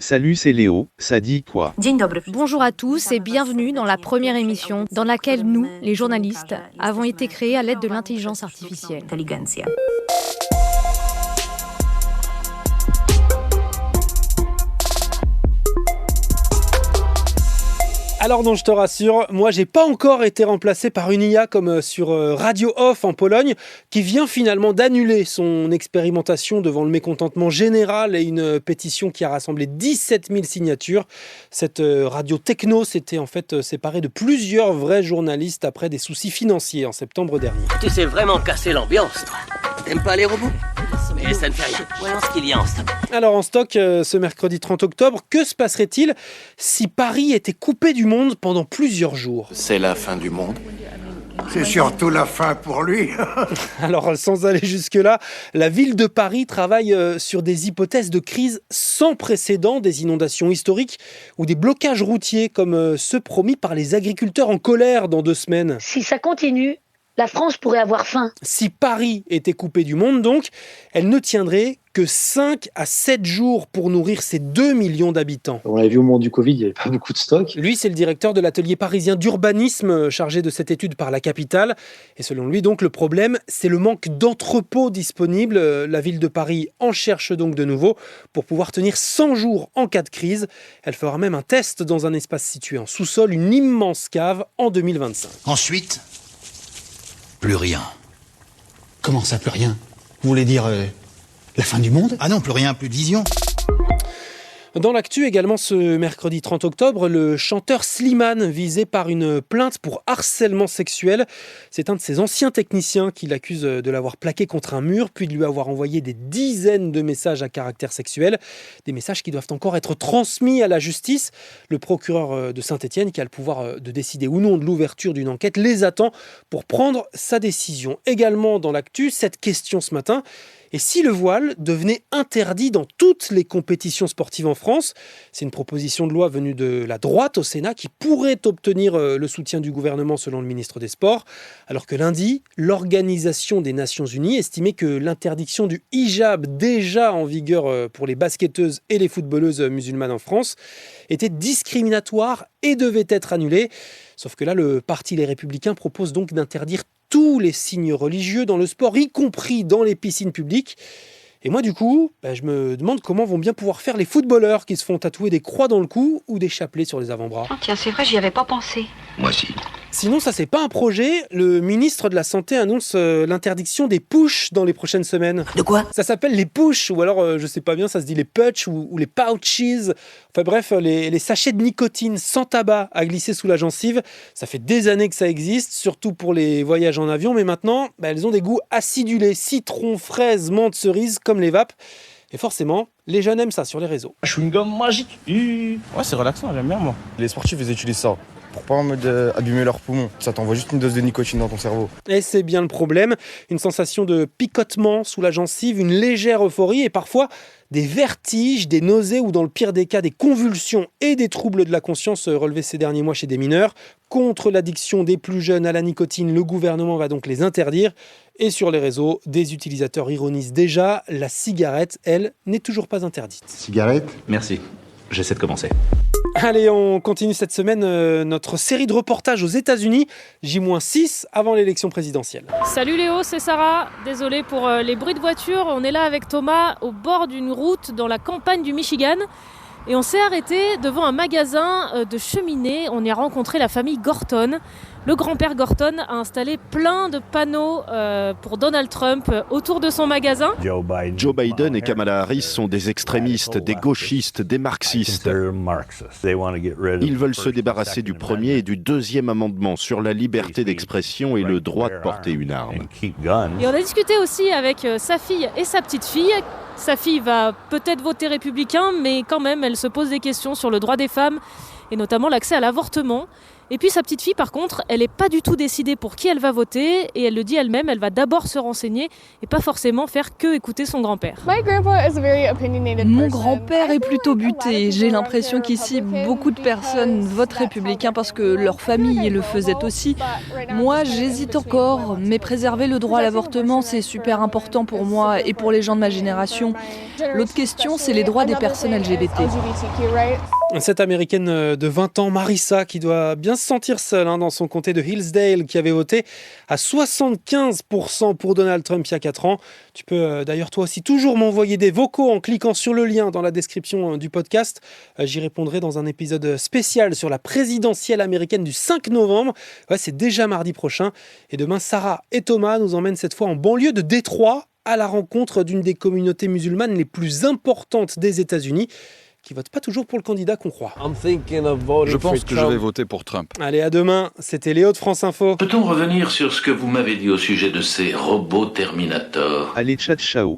Salut, c'est Léo, ça dit quoi? Bonjour à tous et bienvenue dans la première émission dans laquelle nous, les journalistes, avons été créés à l'aide de l'intelligence artificielle. Alors non, je te rassure, moi j'ai pas encore été remplacé par une IA comme sur Radio Off en Pologne, qui vient finalement d'annuler son expérimentation devant le mécontentement général et une pétition qui a rassemblé 17 000 signatures. Cette radio techno s'était en fait séparée de plusieurs vrais journalistes après des soucis financiers en septembre dernier. Tu sais vraiment casser l'ambiance, toi. T'aimes pas les robots? Mais ça ne fait rien. Voyons ce qu'il y a en stock. Alors en stock, ce mercredi 30 octobre, que se passerait-il si Paris était coupé du monde pendant plusieurs jours? C'est la fin du monde. C'est surtout la fin pour lui. Alors sans aller jusque-là, la ville de Paris travaille sur des hypothèses de crise sans précédent, des inondations historiques ou des blocages routiers comme ceux promis par les agriculteurs en colère dans 2 semaines. Si ça continue, la France pourrait avoir faim. Si Paris était coupé du monde donc, elle ne tiendrait que 5 à 7 jours pour nourrir ses 2 millions d'habitants. On l'a vu au moment du Covid, il n'y avait pas beaucoup de stock. Lui, c'est le directeur de l'atelier parisien d'urbanisme chargé de cette étude par la capitale. Et selon lui, donc, le problème, c'est le manque d'entrepôts disponibles. La ville de Paris en cherche donc de nouveau pour pouvoir tenir 100 jours en cas de crise. Elle fera même un test dans un espace situé en sous-sol, une immense cave, en 2025. Ensuite, plus rien. Comment ça, plus rien? Vous voulez dire la fin du monde? Ah non, plus rien, plus de vision. Dans l'actu également ce mercredi 30 octobre, le chanteur Slimane visé par une plainte pour harcèlement sexuel. C'est un de ses anciens techniciens qui l'accuse de l'avoir plaqué contre un mur puis de lui avoir envoyé des dizaines de messages à caractère sexuel. Des messages qui doivent encore être transmis à la justice. Le procureur de Saint-Étienne, qui a le pouvoir de décider ou non de l'ouverture d'une enquête, les attend pour prendre sa décision. Également dans l'actu, cette question ce matin: et si le voile devenait interdit dans toutes les compétitions sportives en France? C'est une proposition de loi venue de la droite au Sénat qui pourrait obtenir le soutien du gouvernement selon le ministre des Sports. Alors que lundi, l'Organisation des Nations Unies estimait que l'interdiction du hijab, déjà en vigueur pour les basketteuses et les footballeuses musulmanes en France, était discriminatoire et devait être annulée. Sauf que là, le parti Les Républicains propose donc d'interdire tous les signes religieux dans le sport, y compris dans les piscines publiques. Et moi, du coup, je me demande comment vont bien pouvoir faire les footballeurs qui se font tatouer des croix dans le cou ou des chapelets sur les avant-bras. Oh, tiens, c'est vrai, j'y avais pas pensé. Moi aussi. Sinon, ça, c'est pas un projet. Le ministre de la Santé annonce l'interdiction des pushs dans les prochaines semaines. De quoi? Ça s'appelle les pushs, ou alors, je sais pas bien, ça se dit les putsch ou les pouches. Enfin bref, les sachets de nicotine sans tabac à glisser sous la gencive. Ça fait des années que ça existe, surtout pour les voyages en avion. Mais maintenant, elles ont des goûts acidulés, citron, fraise, menthe, cerise, comme les vapes. Et forcément, les jeunes aiment ça sur les réseaux. Chewing-gum magique. Ouais, c'est relaxant, j'aime bien moi. Les sportifs, ils utilisent ça pour pas abîmer leurs poumons. Ça t'envoie juste une dose de nicotine dans ton cerveau. Et c'est bien le problème. Une sensation de picotement sous la gencive, une légère euphorie et parfois des vertiges, des nausées ou dans le pire des cas des convulsions et des troubles de la conscience relevés ces derniers mois chez des mineurs. Contre l'addiction des plus jeunes à la nicotine, le gouvernement va donc les interdire. Et sur les réseaux, des utilisateurs ironisent déjà, la cigarette, elle, n'est toujours pas interdite. Cigarette? Merci, j'essaie de commencer. Allez, on continue cette semaine notre série de reportages aux États-Unis, J-6 avant l'élection présidentielle. Salut Léo, c'est Sarah. Désolée pour les bruits de voiture. On est là avec Thomas au bord d'une route dans la campagne du Michigan. Et on s'est arrêté devant un magasin de cheminées. On y a rencontré la famille Gorton. Le grand-père Gorton a installé plein de panneaux pour Donald Trump autour de son magasin. Joe Biden et Kamala Harris sont des extrémistes, des gauchistes, des marxistes. Ils veulent se débarrasser du premier et du deuxième amendement sur la liberté d'expression et le droit de porter une arme. Et on a discuté aussi avec sa fille et sa petite-fille. Sa fille va peut-être voter républicain, mais quand même, elle se pose des questions sur le droit des femmes et notamment l'accès à l'avortement. Et puis sa petite fille, par contre, elle n'est pas du tout décidée pour qui elle va voter, et elle le dit elle-même, elle va d'abord se renseigner et pas forcément faire que écouter son grand-père. Mon grand-père est plutôt buté. J'ai l'impression qu'ici, beaucoup de personnes votent républicain parce que leur famille le faisait aussi. Moi, j'hésite encore, mais préserver le droit à l'avortement, c'est super important pour moi et pour les gens de ma génération. L'autre question, c'est les droits des personnes LGBT. Cette américaine de 20 ans, Marissa, qui doit bien se sentir seule dans son comté de Hillsdale, qui avait voté à 75% pour Donald Trump il y a 4 ans. Tu peux d'ailleurs toi aussi toujours m'envoyer des vocaux en cliquant sur le lien dans la description du podcast. J'y répondrai dans un épisode spécial sur la présidentielle américaine du 5 novembre. Ouais, c'est déjà mardi prochain. Et demain, Sarah et Thomas nous emmènent cette fois en banlieue de Détroit à la rencontre d'une des communautés musulmanes les plus importantes des États-Unis, qui vote pas toujours pour le candidat qu'on croit. Je pense que je vais voter pour Trump. Allez, à demain. C'était Léo de France Info. Peut-on revenir sur ce que vous m'avez dit au sujet de ces robots Terminator ? Allez, ciao.